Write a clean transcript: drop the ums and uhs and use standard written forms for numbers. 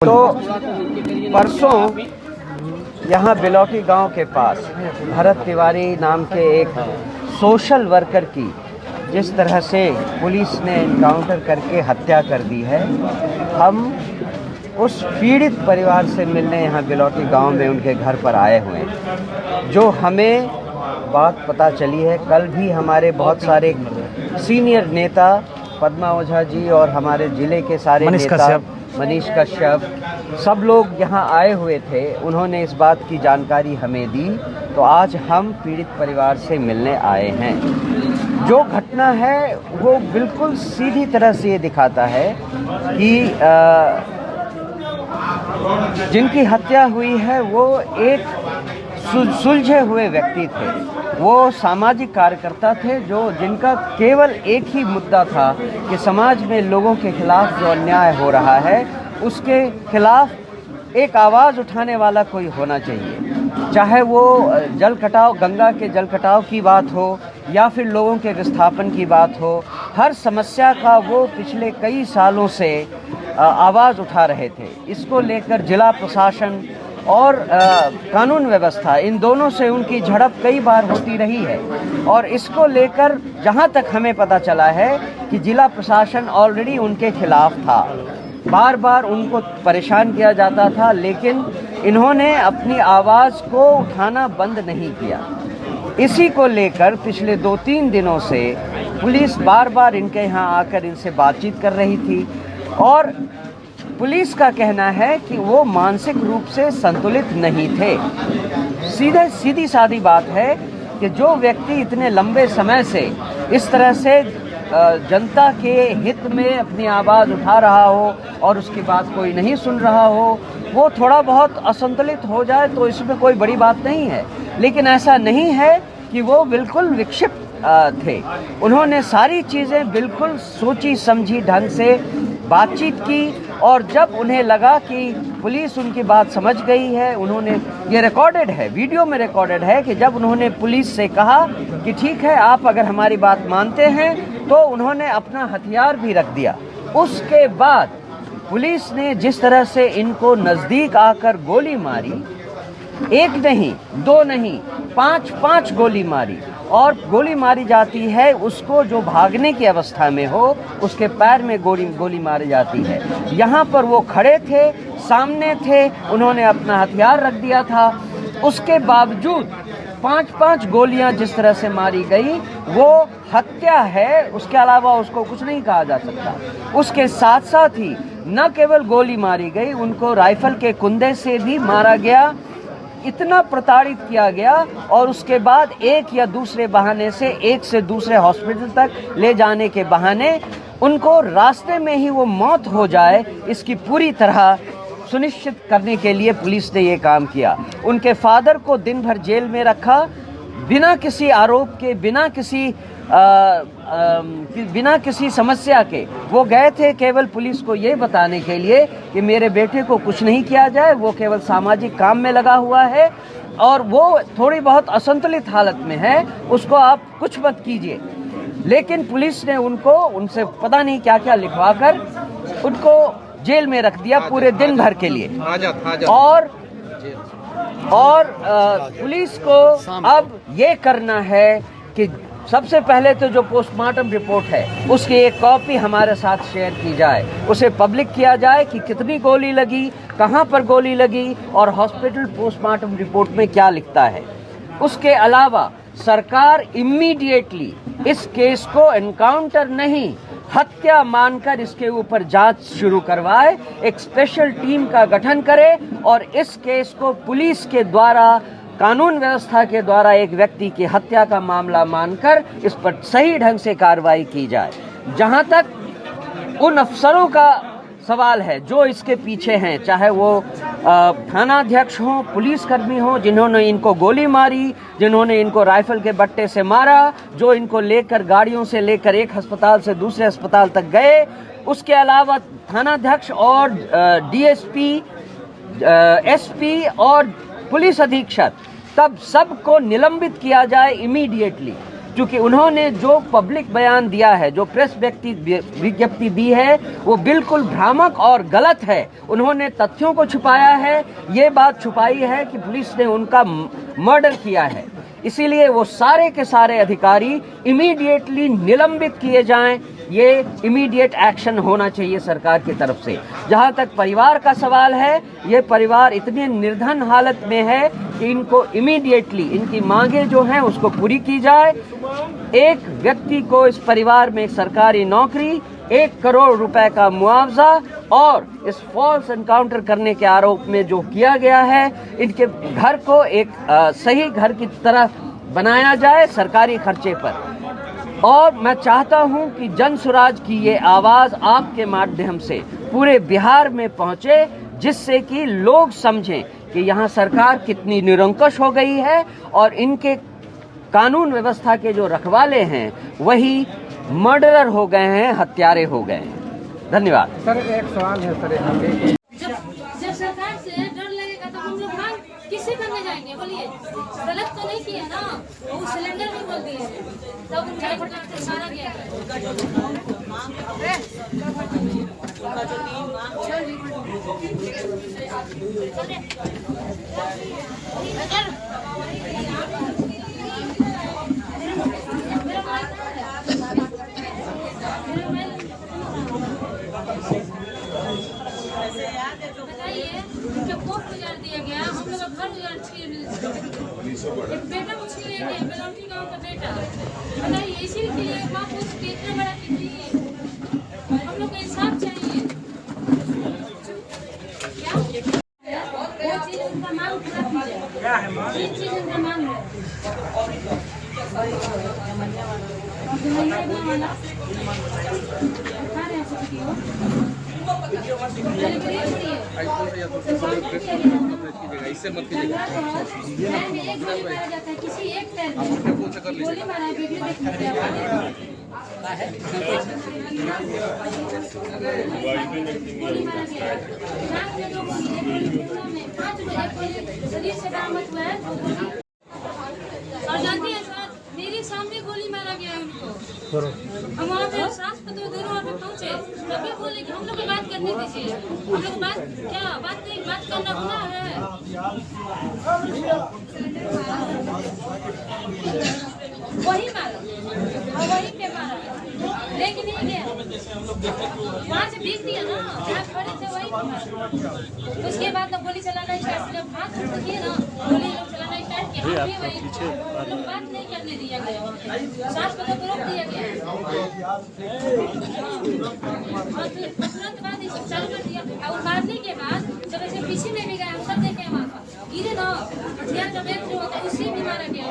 तो परसों यहाँ बिलौकी गांव के पास भरत तिवारी नाम के एक सोशल वर्कर की जिस तरह से पुलिस ने एनकाउंटर करके हत्या कर दी है, हम उस पीड़ित परिवार से मिलने यहाँ बिलौकी गांव में उनके घर पर आए हुए हैं। जो हमें बात पता चली है, कल भी हमारे बहुत सारे सीनियर नेता पद्मा ओझा जी और हमारे ज़िले के सारे नेता मनीष कश्यप सब लोग यहाँ आए हुए थे। उन्होंने इस बात की जानकारी हमें दी, तो आज हम पीड़ित परिवार से मिलने आए हैं। जो घटना है वो बिल्कुल सीधी तरह से ये दिखाता है कि जिनकी हत्या हुई है वो एक सुलझे हुए व्यक्ति थे। वो सामाजिक कार्यकर्ता थे जिनका केवल एक ही मुद्दा था कि समाज में लोगों के खिलाफ जो अन्याय हो रहा है उसके खिलाफ एक आवाज़ उठाने वाला कोई होना चाहिए। चाहे वो जल कटाव, गंगा के जल कटाव की बात हो या फिर लोगों के विस्थापन की बात हो, हर समस्या का वो पिछले कई सालों से आवाज़ उठा रहे थे। इसको लेकर जिला प्रशासन और कानून व्यवस्था, इन दोनों से उनकी झड़प कई बार होती रही है। और इसको लेकर जहां तक हमें पता चला है कि जिला प्रशासन ऑलरेडी उनके खिलाफ था, बार बार उनको परेशान किया जाता था, लेकिन इन्होंने अपनी आवाज़ को उठाना बंद नहीं किया। इसी को लेकर पिछले 2-3 दिनों से पुलिस बार बार इनके यहाँ आकर इनसे बातचीत कर रही थी और पुलिस का कहना है कि वो मानसिक रूप से संतुलित नहीं थे। सीधी सादी बात है कि जो व्यक्ति इतने लंबे समय से इस तरह से जनता के हित में अपनी आवाज़ उठा रहा हो और उसकी बात कोई नहीं सुन रहा हो, वो थोड़ा बहुत असंतुलित हो जाए तो इसमें कोई बड़ी बात नहीं है। लेकिन ऐसा नहीं है कि वो बिल्कुल विक्षिप्त थे। उन्होंने सारी चीज़ें बिल्कुल सोची समझी ढंग से बातचीत की और जब उन्हें लगा कि पुलिस उनकी बात समझ गई है, उन्होंने, ये रिकॉर्डेड है, वीडियो में रिकॉर्डेड है कि जब उन्होंने पुलिस से कहा कि ठीक है आप अगर हमारी बात मानते हैं, तो उन्होंने अपना हथियार भी रख दिया। उसके बाद पुलिस ने जिस तरह से इनको नज़दीक आकर गोली मारी, एक नहीं, दो नहीं, 5 गोली मारी, और गोली मारी जाती है उसको जो भागने की अवस्था में हो, उसके पैर में गोली मारी जाती है। यहाँ पर वो खड़े थे, सामने थे, उन्होंने अपना हथियार रख दिया था। उसके बावजूद 5 गोलियां जिस तरह से मारी गई वो हत्या है, उसके अलावा उसको कुछ नहीं कहा जा सकता। उसके साथ साथ ही न केवल गोली मारी गई, उनको राइफल के कुंदे से भी मारा गया, इतना प्रताड़ित किया गया और उसके बाद एक या दूसरे बहाने से एक से दूसरे हॉस्पिटल तक ले जाने के बहाने उनको रास्ते में ही वो मौत हो जाए, इसकी पूरी तरह सुनिश्चित करने के लिए पुलिस ने ये काम किया। उनके फादर को दिन भर जेल में रखा, बिना किसी आरोप के, बिना किसी समस्या के। वो गए थे केवल पुलिस को ये बताने के लिए कि मेरे बेटे को कुछ नहीं किया जाए, वो केवल सामाजिक काम में लगा हुआ है और वो थोड़ी बहुत असंतुलित हालत में है, उसको आप कुछ मत कीजिए। लेकिन पुलिस ने उनसे पता नहीं क्या क्या लिखवाकर उनको जेल में रख दिया पूरे दिन भर के लिए। और पुलिस को अब ये करना है कि सबसे पहले तो जो पोस्टमार्टम रिपोर्ट है उसकी एक कॉपी हमारे साथ शेयर की जाए, उसे पब्लिक किया जाए कि कितनी गोली लगी, कहां पर गोली लगी और हॉस्पिटल पोस्टमार्टम रिपोर्ट में क्या लिखता है। उसके अलावा सरकार इमीडिएटली इस केस को एनकाउंटर नहीं, हत्या मानकर इसके ऊपर जांच शुरू करवाए, एक स्पेशल टीम का गठन करे और इस केस को पुलिस के द्वारा, कानून व्यवस्था के द्वारा एक व्यक्ति की हत्या का मामला मानकर इस पर सही ढंग से कार्रवाई की जाए। जहां तक उन अफसरों का सवाल है जो इसके पीछे हैं, चाहे वो थाना अध्यक्ष हों, पुलिसकर्मी हों, जिन्होंने इनको गोली मारी, जिन्होंने इनको राइफल के बट्टे से मारा, जो इनको लेकर गाड़ियों से लेकर एक अस्पताल से दूसरे अस्पताल तक गए, उसके अलावा थानाध्यक्ष और डीएसपी, एसपी और पुलिस अधीक्षक, तब सबको निलंबित किया जाए इमीडिएटली। क्योंकि उन्होंने जो पब्लिक बयान दिया है, जो प्रेस विज्ञप्ति दी है, वो बिल्कुल भ्रामक और गलत है। उन्होंने तथ्यों को छुपाया है, ये बात छुपाई है कि पुलिस ने उनका मर्डर किया है। इसीलिए वो सारे के सारे अधिकारी इमीडिएटली निलंबित किए जाएं। ये इमीडिएट एक्शन होना चाहिए सरकार की तरफ से। जहां तक परिवार का सवाल है, ये परिवार इतने निर्धन हालत में है कि इनको इमीडिएटली इनकी मांगे जो हैं उसको पूरी की जाए। एक व्यक्ति को इस परिवार में सरकारी नौकरी, 1 करोड़ रुपए का मुआवजा और इस फॉल्स एनकाउंटर करने के आरोप में जो किया गया है, इनके घर को एक सही घर की तरह बनाया जाए सरकारी खर्चे पर। और मैं चाहता हूं कि जन सुराज की ये आवाज आपके माध्यम से पूरे बिहार में पहुंचे, जिससे कि लोग समझें कि यहाँ सरकार कितनी निरंकुश हो गई है और इनके कानून व्यवस्था के जो रखवाले हैं वही मर्डरर हो गए हैं, हत्यारे हो गए हैं। धन्यवाद। सर एक सवाल है सर, यहाँ पे जब सरकार से डर लगेगा तो हम लोग मांग किससे करने जाएंगे? बोलिए, गलत तो नहीं किया ना? वो सिलेंडर भी बोल दिए तब उनका सरकार से सारा गया दिया गया, हम लोग का घर उजाड़ एक बेटा को छीन लिया गया, बेलौटी गांव का बेटा। बताइए, इसी के लिए माँ को इतना बड़ा कीजिए, हम लोग को इंसाफ चाहिए। क्या वो चीज उनका मांग पूरा कीजिए। क्या है मांग? ये चीज उनका मांग है। इससे मत कीजिएगा। किसी एक गोली मारा वीडियो शरीर से बरामद हुआ है। और जानते हैं सर, मेरे सामने गोली मारा गया है उनको। हम वहाँ पे सांस पे पहुँचे, तभी बोले कि हम लोग को बात करने दीजिए। हम लोग बात करना गुनाह है। वही मारा और वही पे मारा, लेकिन नहीं गया, वहाँ से भीग दिया ना, जहाँ खड़े थे वही पे मारा। उसके बाद तो गोली चलाना स्टार्ट, जब हाथ किए ना गोली लोग चलाना स्टार्ट किया, हम भी वही लोग बात नहीं करने दिया गया, वहाँ पे सांस पे तो रोक दिया गया। और तुरंत बाद ये सब चालू कर दिया। और मारने के बाद जब ऐसे पीछे में भी गए, हम सब देखे वहाँ पर गिरे ना, हथियार का बैग जो होता है उससे भी मारा गया।